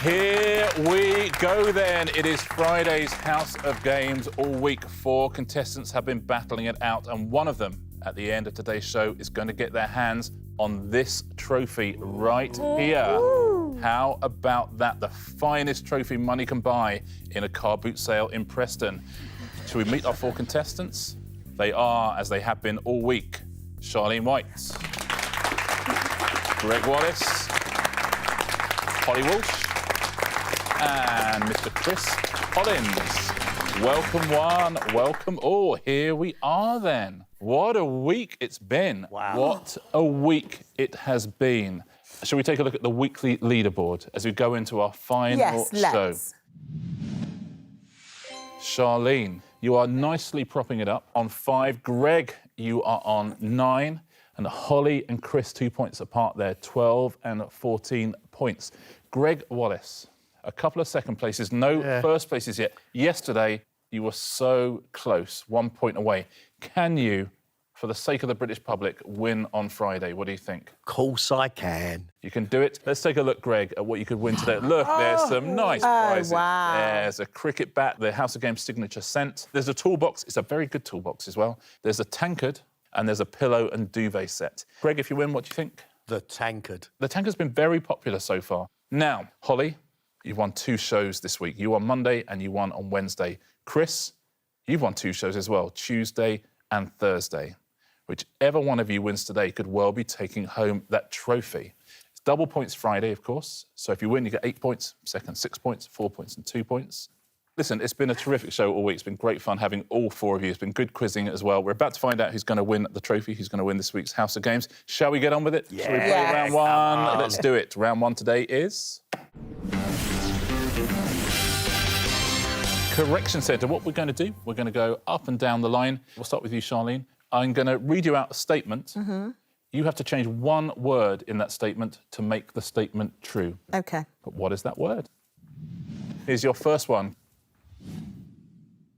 Here we go then. It is Friday's House of Games all week. 4 contestants have been battling it out, and one of them, at the end of today's show, is going to get their hands on this trophy right here. How about that? The finest trophy money can buy in a car boot sale in Preston. Shall we meet our 4 contestants? They are, as they have been all week, Charlene White, Gregg Wallace, Holly Walsh, and Mr. Chris Hollins. Welcome one, welcome all. Here we are then. What a week it's been. Wow. What a week it has been. Shall we take a look at the weekly leaderboard as we go into our final show? Charlene, you are nicely propping it up on 5. Gregg, you are on 9. And Holly and Chris 2 points apart there, 12 and 14 points. Gregg Wallace, a couple of second places, no first places yet. Yesterday, you were so close, 1 point away. Can you, for the sake of the British public, win on Friday? What do you think? Of course I can. You can do it. Let's take a look, Gregg, at what you could win today. Look, there's some nice prizes. Wow. There's a cricket bat, the House of Games signature scent. There's a toolbox. It's a very good toolbox as well. There's a tankard, and there's a pillow and duvet set. Gregg, if you win, what do you think? The tankard. The tankard's been very popular so far. Now, Holly, you've won 2 shows this week. You won Monday and you won on Wednesday. Chris, you've won 2 shows as well, Tuesday and Thursday. Whichever one of you wins today could well be taking home that trophy. It's double points Friday, of course. So if you win, you get 8 points, second 6 points, 4 points and 2 points. Listen, it's been a terrific show all week. It's been great fun having all 4 of you. It's been good quizzing as well. We're about to find out who's going to win the trophy, who's going to win this week's House of Games. Shall we get on with it? Yes. Shall we play round 1? Let's do it. Round 1 today is... Correction Centre. What we're going to do, we're going to go up and down the line. We'll start with you, Charlene. I'm going to read you out a statement. You have to change 1 word in that statement to make the statement true. OK. But what is that word? Here's your first one.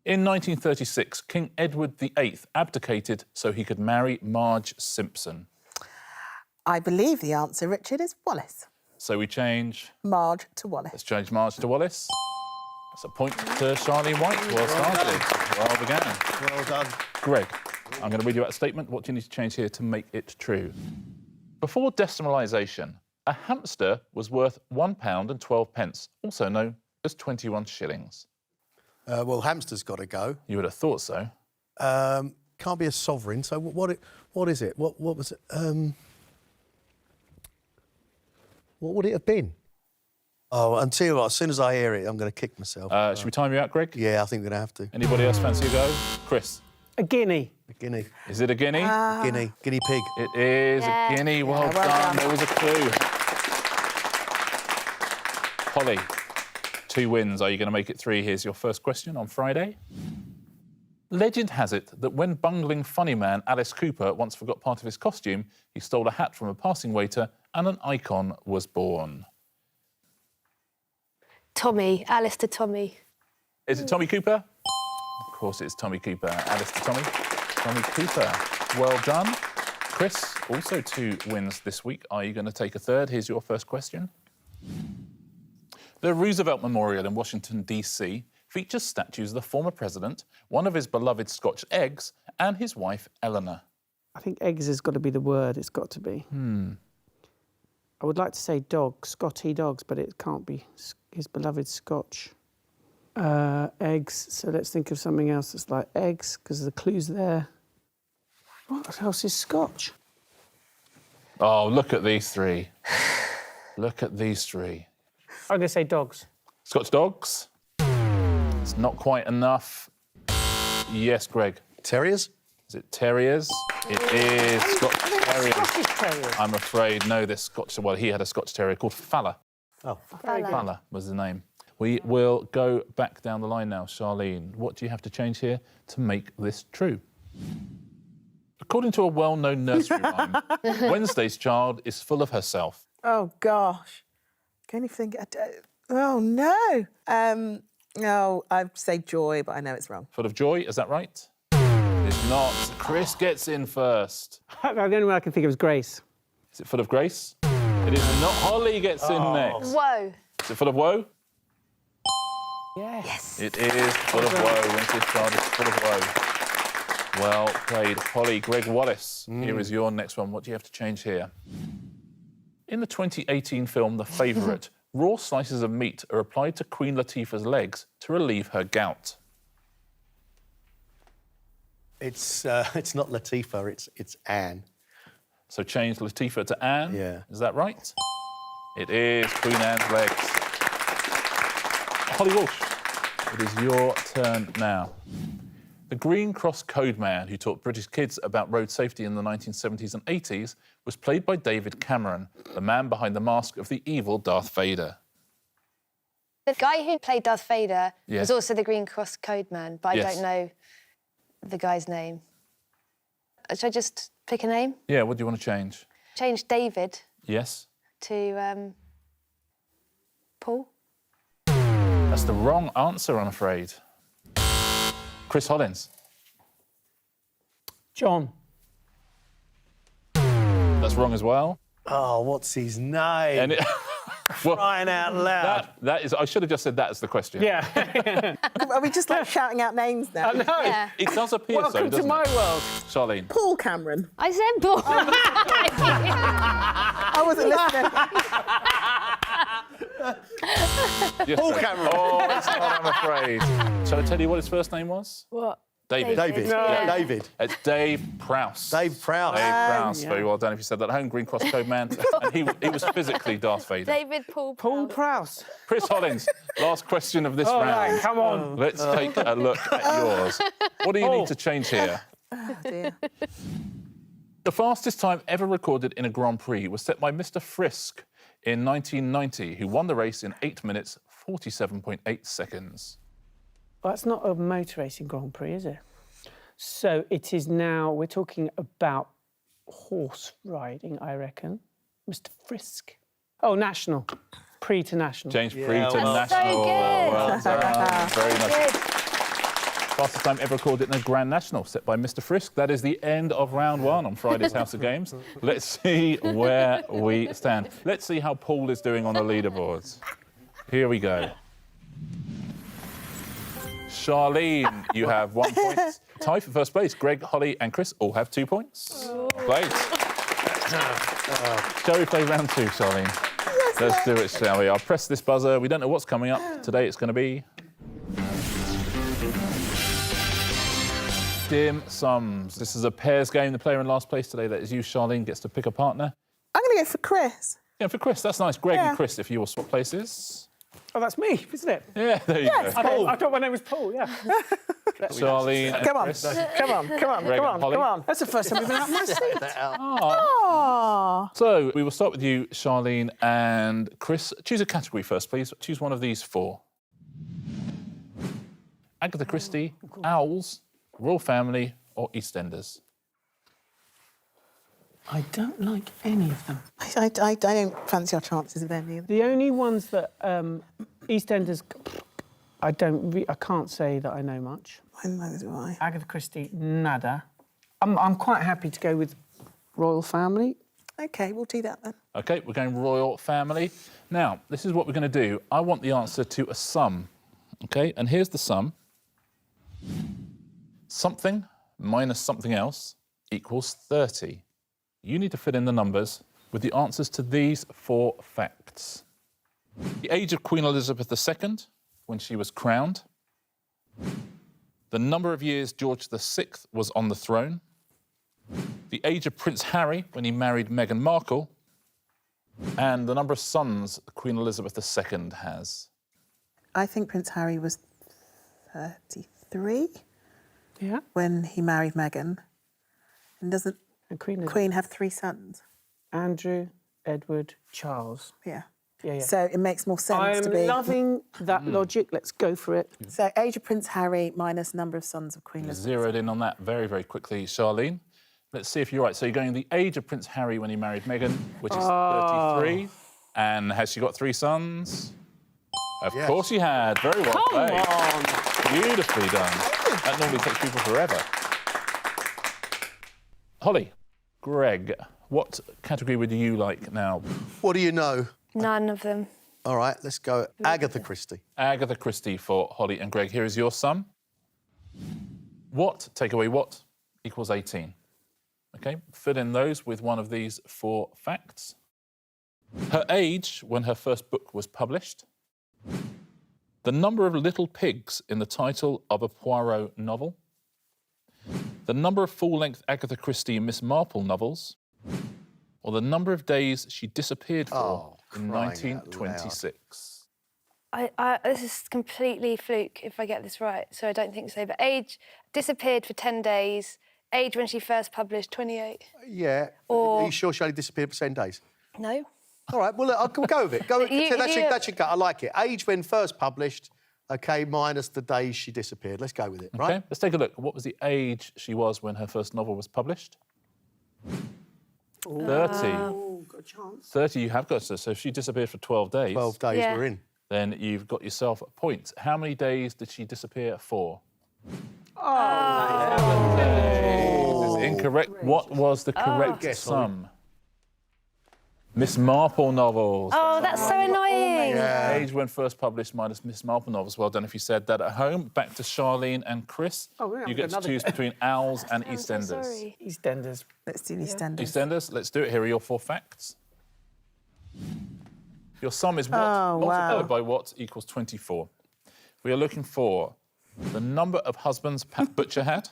In 1936, King Edward VIII abdicated so he could marry Marge Simpson. I believe the answer, Richard, is Wallace. So we change... Marge to Wallace. Let's change Marge to Wallace. That's a point to Charlene White. Well started. Well began. Well done. Greg, I'm going to read you out a statement. What do you need to change here to make it true? Before decimalisation, a hamster was worth £1.12, also known as 21 shillings. Well, hamster's got to go. You would have thought so. Can't be a sovereign. So what is it? What was it? What would it have been? Oh, and tell you what, as soon as I hear it, I'm going to kick myself. Should we time you out, Greg? Yeah, I think we're going to have to. Anybody else fancy a go? Chris? A guinea. A guinea. Is it a guinea? Guinea pig. It is a guinea. Well done. There was a clue. Holly, 2 wins. Are you going to make it 3? Here's your first question on Friday. Legend has it that when bungling funny man Alice Cooper once forgot part of his costume, he stole a hat from a passing waiter and an icon was born. Tommy. Alice to Tommy. Is it Tommy Cooper? Of course it's Tommy Cooper. Alice to Tommy. Tommy Cooper. Well done. Chris, also 2 wins this week. Are you going to take a 3rd? Here's your first question. The Roosevelt Memorial in Washington, D.C. features statues of the former president, one of his beloved Scotch eggs, and his wife, Eleanor. I think eggs has got to be the word. It's got to be. I would like to say dog, Scotty dogs, but it can't be his beloved Scotch. Eggs. So let's think of something else that's like eggs, because the clue's there. What else is Scotch? Oh, look at these 3. Look at these 3. I'm going to say dogs. Scotch dogs. It's not quite enough. Yes, Greg. Terriers? Is it terriers? It is Scotch terriers. Scottish terriers. I'm afraid, no, this Scotch... Well, he had a Scotch terrier called Falla. Oh. Falla was the name. We will go back down the line now. Charlene, what do you have to change here to make this true? According to a well-known nursery rhyme, Wednesday's child is full of herself. Oh, gosh. Can you think... Oh, no. No, I'd say joy, but I know it's wrong. Full of joy, is that right? It's not. Chris gets in first. The only one I can think of is Grace. Is it full of grace? It is not. Holly gets in next. Whoa. Is it full of woe? Yes. It is full of woe. Winter's Child is full of woe. Well played, Holly. Gregg Wallace, here is your next one. What do you have to change here? In the 2018 film The Favourite, raw slices of meat are applied to Queen Latifah's legs to relieve her gout. It's not Latifah, it's Anne. So change Latifah to Anne. Yeah. Is that right? It is Queen Anne's legs. Holly Walsh, it is your turn now. The Green Cross Code Man who taught British kids about road safety in the 1970s and 80s was played by David Cameron, the man behind the mask of the evil Darth Vader. The guy who played Darth Vader Yeah. was also the Green Cross Code Man, but I Yes. don't know the guy's name. Should I just pick a name? Yeah, what do you want to change? Change David Yes? to Paul. That's the wrong answer, I'm afraid. Chris Hollins. John. That's wrong as well. Oh, what's his name? And it, well, Crying out loud. that is. I should have just said that as the question. Yeah. Are we just like shouting out names now? I know. Yeah. It does appear so, Welcome to doesn't my it? world. Charlene. Paul Cameron. I said Paul. I wasn't listening. Yes, Paul sir. Cameron. Oh, it's not, I'm afraid. Shall I tell you what his first name was? What? David. David. Yeah. David. It's Dave Prowse. Dave Prowse. Dave Prowse. yeah. Very well done if you said that at home. Green Cross Code Man. And he was physically Darth Vader. David Paul. Paul Prowse. Prowse. Chris Hollins, last question of this All round. right, come on. Let's take a look at yours. What do you need to change here? Oh, dear. The fastest time ever recorded in a Grand Prix was set by Mr. Frisk in 1990, who won the race in 8 minutes, 47.8 seconds. Well, that's not a motor racing Grand Prix, is it? So it is now, we're talking about horse riding, I reckon. Mr. Frisk. Oh, national. Pre to national. Change pre Yeah, to well That's so national. good. Well done. Very nice. Good. Fastest time ever recorded in a Grand National, set by Mr. Frisk. That is the end of round one on Friday's House of Games. Let's see where we stand. Let's see how Paul is doing on the leaderboards. Here we go. Charlene, you have 1 point. Tie for first place. Greg, Holly and Chris all have 2 points. Played. Shall we play round two, Charlene? Yes, Let's do it, shall we? I'll press this buzzer. We don't know what's coming up. Today it's going to be... Dim Sums. This is a pairs game. The player in last place today, that is you, Charlene, gets to pick a partner. I'm going to go for Chris. Yeah, for Chris, that's nice. Greg Yeah. and Chris, if you will swap places. Oh, that's me, isn't it? Yeah, there you Yes. go. I thought my name was Paul, yeah. Charlene and Come on. Chris. Come on, come on, Greg come and on, Holly. come on. That's the first time we've been out of my seat. Aww. So we will start with you, Charlene and Chris. Choose a category first, please. Choose one of these four. Agatha Christie, Owls, Royal Family, or EastEnders. I don't like any of them. I don't fancy our chances of any of them. The only ones that EastEnders, I can't say that I know much. Neither do I. Agatha Christie, nada. I'm quite happy to go with Royal Family. OK, we'll do that then. OK, we're going Royal Family. Now, this is what we're going to do. I want the answer to a sum. OK, and here's the sum. Something minus something else equals 30. You need to fill in the numbers with the answers to these four facts. The age of Queen Elizabeth II when she was crowned. The number of years George VI was on the throne. The age of Prince Harry when he married Meghan Markle. And the number of sons Queen Elizabeth II has. I think Prince Harry was 33 Yeah. when he married Meghan. And doesn't And Queen, Queen have 3 sons? Andrew, Edward, Charles. Yeah. Yeah, yeah. So it makes more sense I'm to be... loving that logic. Let's go for it. So age of Prince Harry minus number of sons of Queen Elizabeth. Zeroed in on that very, very quickly, Charlene. Let's see if you're right. So you're going the age of Prince Harry when he married Meghan, which is 33. And has she got 3 sons? Of course she had. Very well played. on. Beautifully done. That normally takes people forever. Holly, Greg, what category would you like now? What do you know? None of them. All right, let's go Agatha Christie. Agatha Christie for Holly and Greg. Here is your sum. What, take away what, equals 18. OK, fill in those with one of these 4 facts. Her age when her first book was published. The number of little pigs in the title of a Poirot novel. The number of full-length Agatha Christie and Miss Marple novels. Or the number of days she disappeared for in crying out 1926. This is completely fluke if I get this right, so I don't think so. But age, disappeared for 10 days. Age when she first published, 28. Yeah. Or- Are you sure she only disappeared for 10 days? No? All right, well, look, we'll go with it. That should go. I like it. Age when first published, OK, minus the days she disappeared. Let's go with it, right? OK, let's take a look. What was the age she was when her first novel was published? 30. Oh, got a chance. 30 you have got, so if she disappeared for 12 days, 12 days Yeah. we're in. then you've got yourself a point. How many days did she disappear for? This is incorrect. What was the correct Guess, sum? Miss Marple novels. Oh, that's so annoying. Age when first published minus Miss Marple novels. Well done if you said that at home. Back to Charlene and Chris. Oh, yeah, you get to another- choose between Owls and I'm so EastEnders. sorry. EastEnders. Let's do EastEnders. EastEnders, let's do it. Here are your 4 facts. Your sum is what Oh, multiplied wow. by what equals 24. We are looking for the number of husbands Pat Butcher had,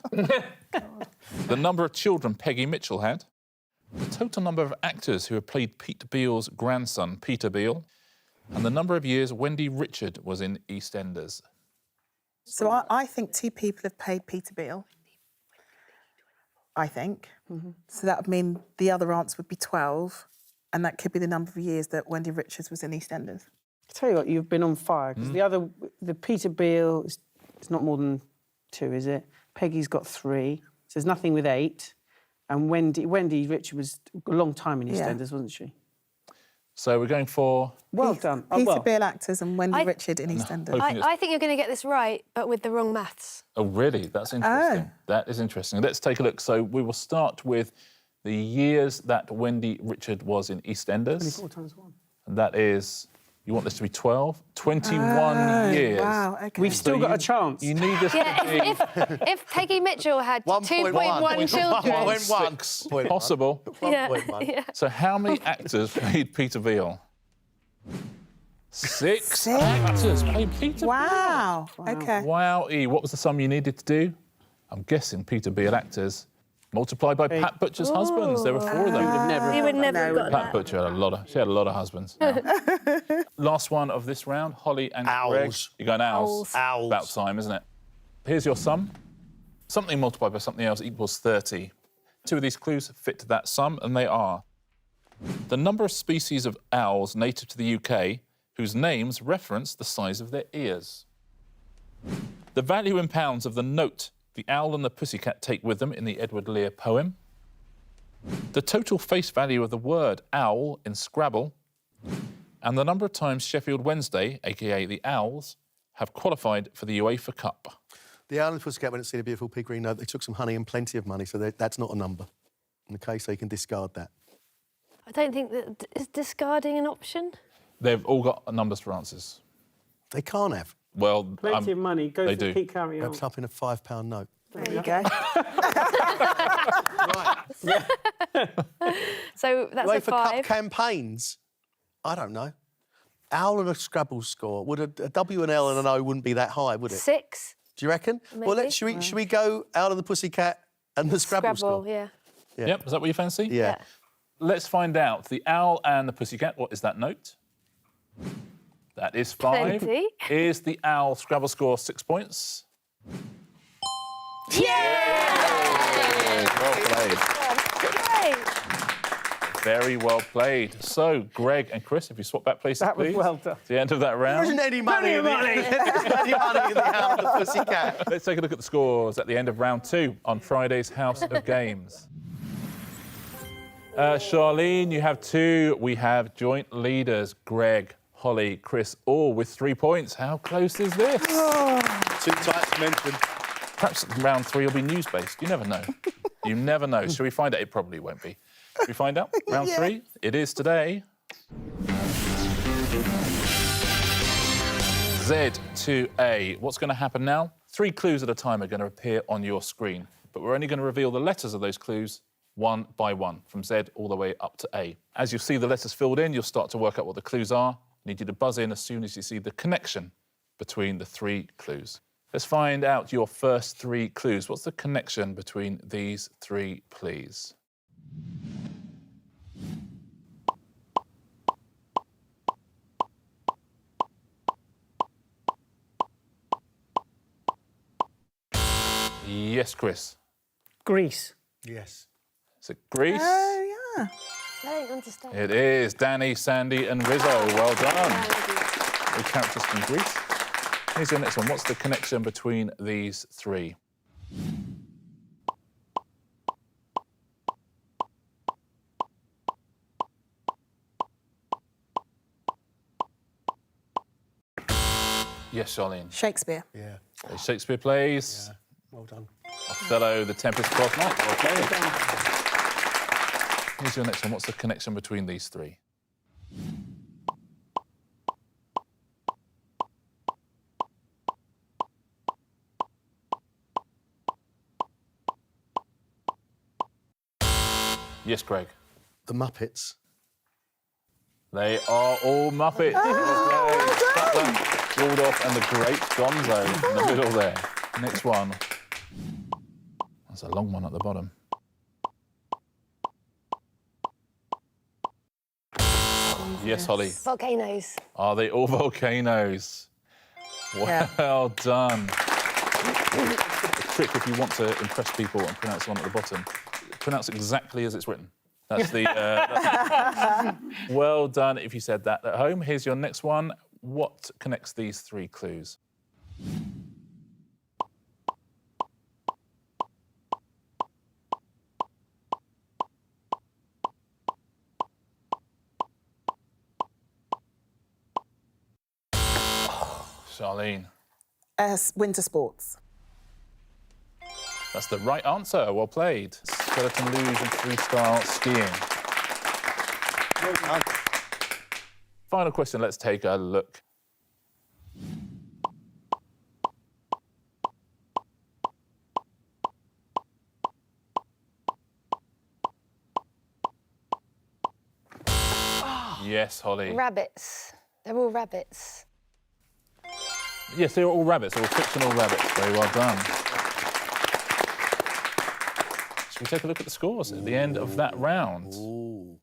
the number of children Peggy Mitchell had, the total number of actors who have played Pete Beale's grandson, Peter Beale, and the number of years Wendy Richard was in EastEnders. So I think 2 people have played Peter Beale. I think. So that would mean the other answer would be 12, and that could be the number of years that Wendy Richards was in EastEnders. I tell you what, you've been on fire because the Peter Beale, it's not more than 2, is it? Peggy's got 3, so there's nothing with 8. And Wendy Richard was a long time in EastEnders, wasn't she? So we're going for... Well done. Oh, Peter well. Beale actors and Wendy I- Richard in EastEnders. I think you're going to get this right, but with the wrong maths. Oh, really? That's interesting. That is interesting. Let's take a look. So we will start with the years that Wendy Richard was in EastEnders. 24 times 1. And that is, you want this to be 12? 21 years. Wow, OK. We've still got a chance. You need this to be... If Peggy Mitchell had 1.1. 2.1 children... 1.1. Possible. Yeah, 1.1. yeah. So how many actors played Peter Beale? 6 actors played Peter Wow. OK. Beale. Wow. What was the sum you needed to do? I'm guessing Peter Beale actors multiplied by Pat Butcher's husbands. There were 4 of them. You would never have got Pat that. Butcher had a lot of husbands. Last one of this round, Holly and Owls. Greg. You're going owls. Owls. About time, isn't it? Here's your sum. Something multiplied by something else equals 30. 2 of these clues fit to that sum, and they are the number of species of owls native to the UK whose names reference the size of their ears, the value in pounds of the note the owl and the pussycat take with them in the Edward Lear poem, the total face value of the word owl in Scrabble, and the number of times Sheffield Wednesday, a.k.a. the Owls, have qualified for the UEFA Cup. The Owl and the Pussycat went to see the beautiful pig green note. They took some honey and plenty of money, so that's not a number. OK, so you can discard that. I don't think that... Is discarding an option? They've all got numbers for answers. They can't have. Well, Plenty of money. Go they for do. Pete Carey. Wrapped up in a £5 note. There you go. So that's a UEFA Cup 5. campaigns? I don't know. Owl and a Scrabble score. Would a W and L and an O wouldn't be that high, would it? 6. Do you reckon? Well, Maybe. should we go Owl and the Pussycat and the Scrabble score? yeah. Yep, is that what you fancy? Yeah. Let's find out. The Owl and the Pussycat, what is that note? That is 5. Plenty. Is the Owl Scrabble score 6 points? Well played. Great. Very well played. So, Greg and Chris, if you swap back places, That was please. well done. At the end of that There round. isn't any money in money. any money in the Owl and the Pussycat. Let's take a look at the scores at the end of round 2 on Friday's House of Games. Charlene, you have 2. We have joint leaders, Greg, Holly, Chris, all with 3 points. How close is this? 2 types mentioned. Perhaps round 3 will be news-based. You never know. You never know. Shall we find out? It probably won't be. Shall we find out? Round 3? It is today. Z to A. What's going to happen now? 3 clues at a time are going to appear on your screen, but we're only going to reveal the letters of those clues one by one, from Z all the way up to A. As you see the letters filled in, you'll start to work out what the clues are. I need you to buzz in as soon as you see the connection between the 3 clues. Let's find out your first 3 clues. What's the connection between these 3, please? Yes, Chris. Greece. Yes. Is it Greece? Oh, yeah. I don't understand. It is. Danny, Sandy and Rizzo. Well done. The characters from Greece. Here's your next one. What's the connection between these 3? Yes, Charlene. Shakespeare. Yeah. Shakespeare plays. Yeah. Well done. Othello, The Tempest, Twelfth Night. Well played. Here's your next one. What's the connection between these 3? Yes, Greg. The Muppets. They are all Muppets. Butler, Waldorf and the Great Gonzo in the middle there. Next one. That's a long one at the bottom. Yes, Holly. Volcanoes. Are they all volcanoes? Yeah. Well done. The trick, if you want to impress people and pronounce the one at the bottom, pronounce exactly as it's written. That's the... Well done if you said that at home. Here's your next one. What connects these 3 clues? Charlene. Winter sports. That's the right answer. Well played. Skeleton luge and freestyle skiing. Well done. Final question. Let's take a look. Yes, Holly. Rabbits. They're all rabbits. Yes, they're all rabbits. They're all fictional rabbits. Very well done. Shall we take a look at the scores at the end of that round? Ooh.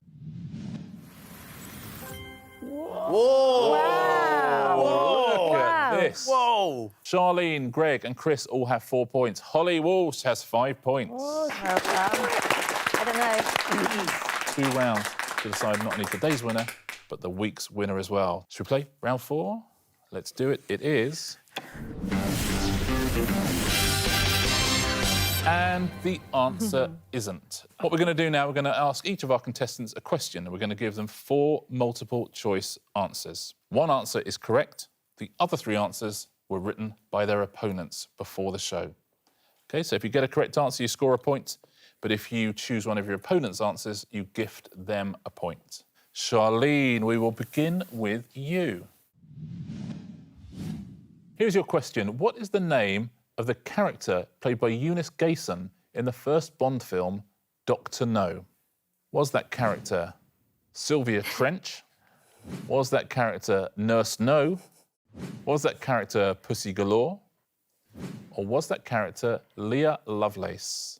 Whoa! Wow. Look at this. Whoa! Charlene, Greg and Chris all have 4 points. Holly Walsh has 5 points. I don't know. 2 rounds to decide not only today's winner, but the week's winner as well. Should we play round 4? Let's do it. It is... And the answer isn't. What we're going to do now, we're going to ask each of our contestants a question, and we're going to give them 4 multiple-choice answers. 1 answer is correct. The other 3 answers were written by their opponents before the show. OK, so if you get a correct answer, you score a point. But if you choose one of your opponent's answers, you gift them a point. Charlene, we will begin with you. Here's your question. What is the name of the character played by Eunice Gayson in the first Bond film, Dr. No? Was that character Sylvia Trench? Was that character Nurse No? Was that character Pussy Galore? Or was that character Leah Lovelace?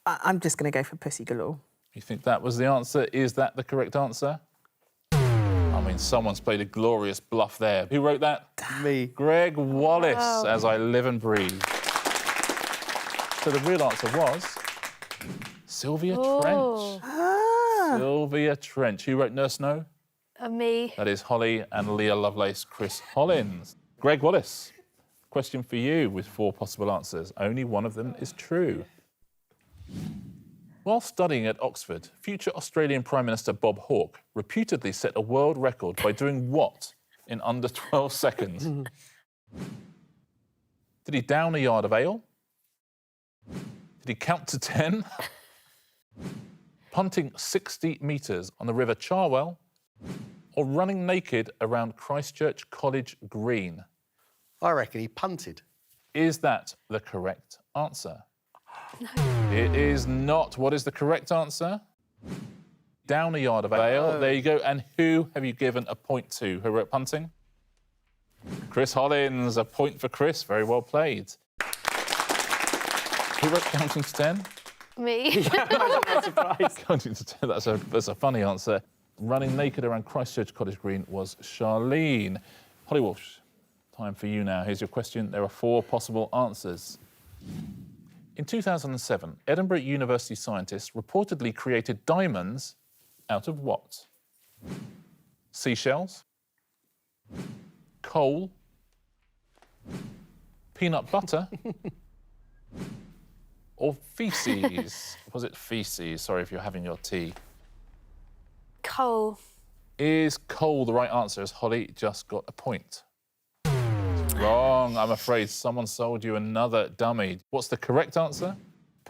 I'm just going to go for Pussy Galore. You think that was the answer? Is that the correct answer? I mean, someone's played a glorious bluff there. Who wrote that? Me. Gregg Wallace, Wow. As I Live and Breathe. So the real answer was Sylvia Trench. Sylvia Trench. Who wrote Nurse No? Me. That is Holly and Leah Lovelace, Chris Hollins. Gregg Wallace, question for you with 4 possible answers. Only one of them is true. While studying at Oxford, future Australian Prime Minister Bob Hawke reputedly set a world record by doing what in under 12 seconds? Did he down a yard of ale? Did he count to 10? Punting 60 metres on the River Cherwell? or running naked around Christchurch College Green? I reckon he punted. Is that the correct answer? No. It is not. What is the correct answer? Down a yard of Vale. There you go. And who have you given a point to? Who wrote punting? Chris Hollins. A point for Chris. Very well played. Who wrote counting to 10? Me. Counting to 10. That's a funny answer. Running naked around Christchurch College Green was Charlene. Holly Walsh, time for you now. Here's your question. There are 4 possible answers. In 2007, Edinburgh University scientists reportedly created diamonds out of what? Seashells, coal, peanut butter, or feces? Was it feces? Sorry if you're having your tea. Coal. Is coal the right answer, as Holly just got a point? It's wrong. I'm afraid someone sold you another dummy. What's the correct answer?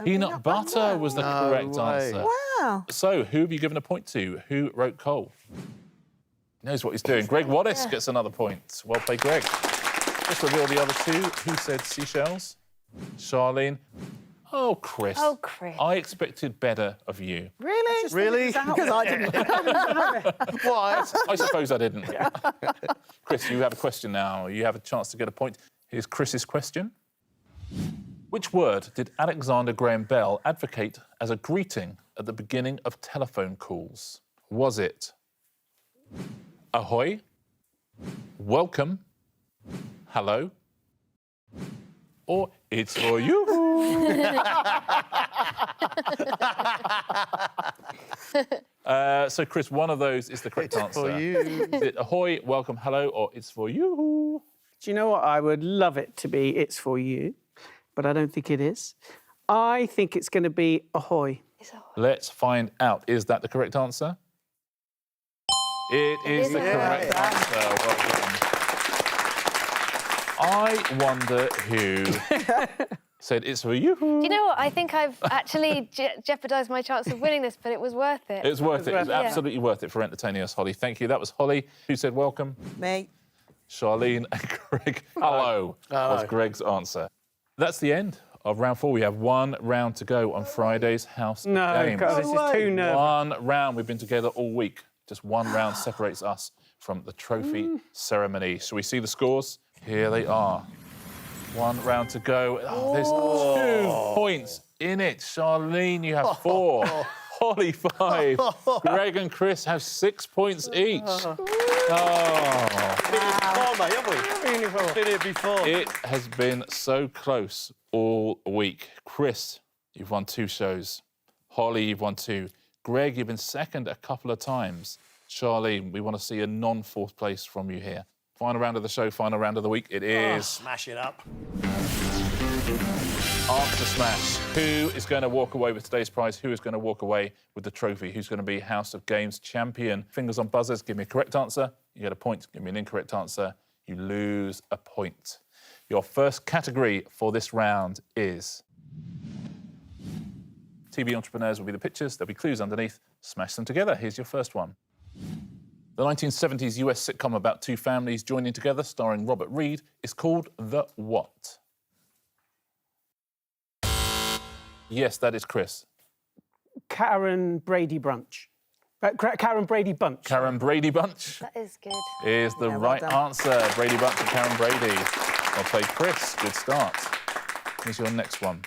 Peanut butter was the correct answer. Wow. So, who have you given a point to? Who wrote coal? He knows what he's doing. Gregg Wallace gets another point. Well played, Greg. Let's reveal the other 2. Who said seashells? Charlene. Oh, Chris. Oh, Chris. I expected better of you. Really? Really? Because I didn't. Why? I suppose I didn't. Chris, you have a question now. You have a chance to get a point. Here's Chris's question. Which word did Alexander Graham Bell advocate as a greeting at the beginning of telephone calls? Was it ahoy, welcome, hello, or it's for you? So, Chris, one of those is the correct answer. For you. Is it ahoy, welcome, hello, or it's for you? Do you know what? I would love it to be it's for you, but I don't think it is. I think it's going to be ahoy. Let's find out. Is that the correct answer? It is the correct answer. Well done. I wonder who said it's for you. Do you know what? I think I've actually jeopardised my chance of winning this, but it was worth it. It was worth it. It was absolutely worth it for entertaining us, Holly. Thank you. That was Holly. Who said welcome? Me. Charlene and Greg. Hello, was Greg's answer. That's the end of round 4. We have 1 round to go on Friday's House Games. No, God, this is too nervous. 1 round. We've been together all week. Just 1 round separates us from the trophy ceremony. Shall we see the scores? Here they are. 1 round to go. Oh, there's 2 points in it. Charlene, you have 4. Holly, 5. Greg and Chris have 6 points each. Been here before. It has been so close all week. Chris, you've won 2 shows. Holly, you've won 2. Greg, you've been second a couple of times. Charlene, we want to see a non-4th place from you here. Final round of the show, final round of the week. It is... Smash it up. Answer Smash. Who is going to walk away with today's prize? Who is going to walk away with the trophy? Who's going to be House of Games champion? Fingers on buzzers. Give me a correct answer. You get a point. Give me an incorrect answer. You lose a point. Your first category for this round is... TV entrepreneurs will be the pictures. There'll be clues underneath. Smash them together. Here's your first one. The 1970s US sitcom about 2 families joining together, starring Robert Reed, is called The What? Yes, that is Chris. Karen Brady Bunch. Karen Brady Bunch. Karen Brady Bunch That is good. is the right answer. Brady Bunch and Karen Brady. Well played, Chris. Good start. Here's your next one.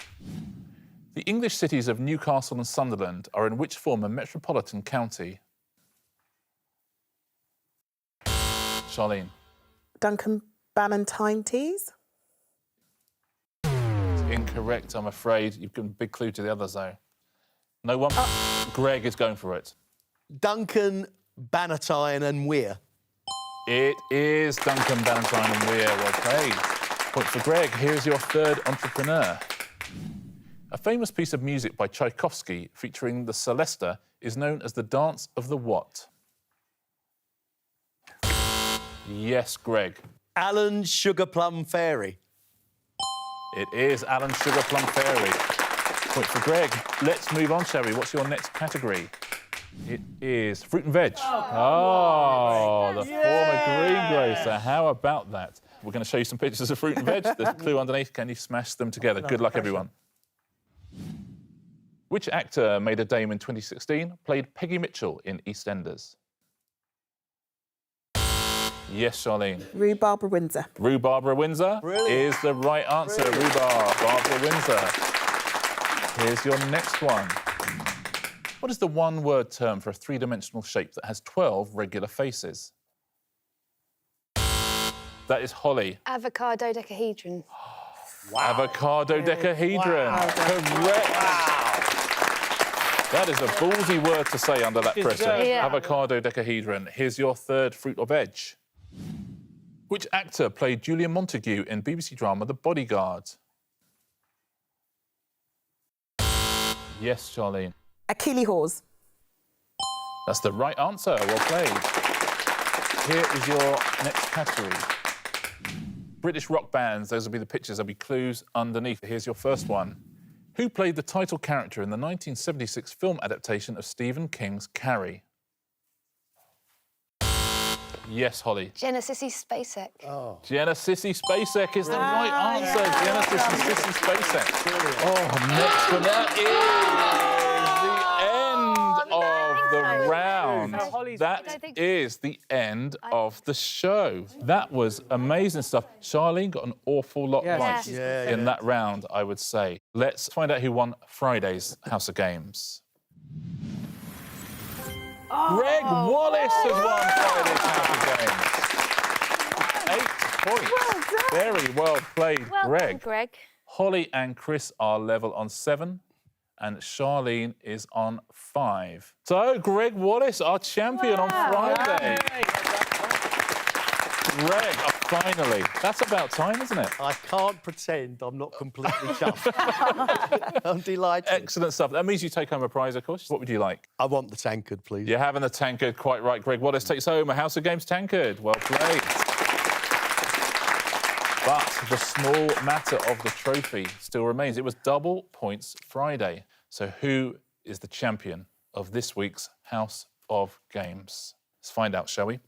The English cities of Newcastle and Sunderland are in which former metropolitan county? Charlene. Duncan Ballantyne teas. Incorrect, I'm afraid. You've given a big clue to the others, though. No one? Greg is going for it. Duncan, Bannatyne and Weir. It is Duncan, Ballantyne and Weir. Well played. Point for Greg. Here's your third entrepreneur. A famous piece of music by Tchaikovsky featuring the celesta is known as the Dance of the what? Yes, Greg. Alan Sugarplum Fairy. It is Alan Sugarplum Fairy. Point for Greg. Let's move on, shall we? What's your next category? It is fruit and veg. Oh, the former greengrocer. How about that? We're going to show you some pictures of fruit and veg. There's a clue underneath. Can you smash them together? Good luck, everyone. Which actor made a dame in 2016, played Peggy Mitchell in EastEnders? Yes, Charlene. Rue Barbara Windsor. Rue Barbara Windsor is the right answer. Rue Barbara Windsor. Here's your next one. What is the one-word term for a three-dimensional shape that has 12 regular faces? That is Holly. Avocado decahedron. Avocado decahedron. Correct. That is a ballsy word to say under that pressure. Yeah. Avocado decahedron. Here's your third fruit or veg. Which actor played Julian Montague in BBC drama The Bodyguard? Yes, Charlene. Achille Hawes. That's the right answer. Well played. Here is your next category. British rock bands. Those will be the pictures. There'll be clues underneath. Here's your first one. Who played the title character in the 1976 film adaptation of Stephen King's Carrie? Yes, Holly. Jenna Sissy Spacek. Oh. Jenna Sissy Spacek is the right answer. Jenna Sissy Spacek. Oh, next one. That is the end of the round. That is the end of the show. That was amazing stuff. Charlene got an awful lot right in that round, I would say. Let's find out who won Friday's House of Games. Gregg Wallace has won Friday's House of Games. 8 points. Well done. Very well played, Well Greg. done, Greg. Holly and Chris are level on 7, and Charlene is on 5. So, Gregg Wallace, our champion on Friday. Greg, finally. That's about time, isn't it? I can't pretend I'm not completely chuffed. I'm delighted. Excellent stuff. That means you take home a prize, of course. What would you like? I want the tankard, please. You're having the tankard, quite right. Gregg Wallace takes home a House of Games tankard. Well played. But the small matter of the trophy still remains. It was double points Friday. So who is the champion of this week's House of Games? Let's find out, shall we?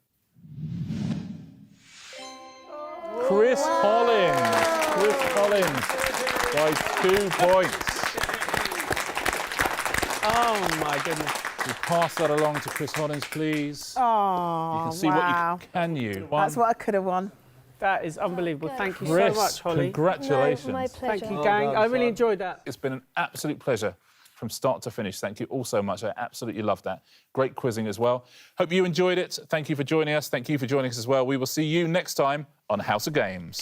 Chris Hollins. Chris Hollins by 2 points. Oh, my goodness. You pass that along to Chris Hollins, please. Oh, You can see what you can. That's what I could have won. That is unbelievable. Thank you Chris, so much, Holly. congratulations. No, my pleasure. Thank you, gang. I really enjoyed that. It's been an absolute pleasure from start to finish. Thank you all so much. I absolutely loved that. Great quizzing as well. Hope you enjoyed it. Thank you for joining us. Thank you for joining us as well. We will see you next time on House of Games.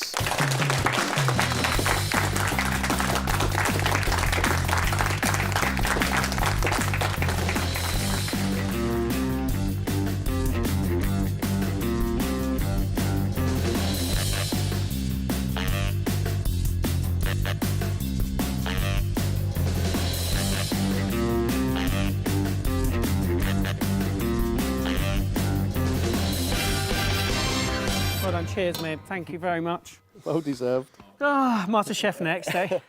Well done. Cheers, mate. Thank you very much. Well deserved. Ah, MasterChef next, eh?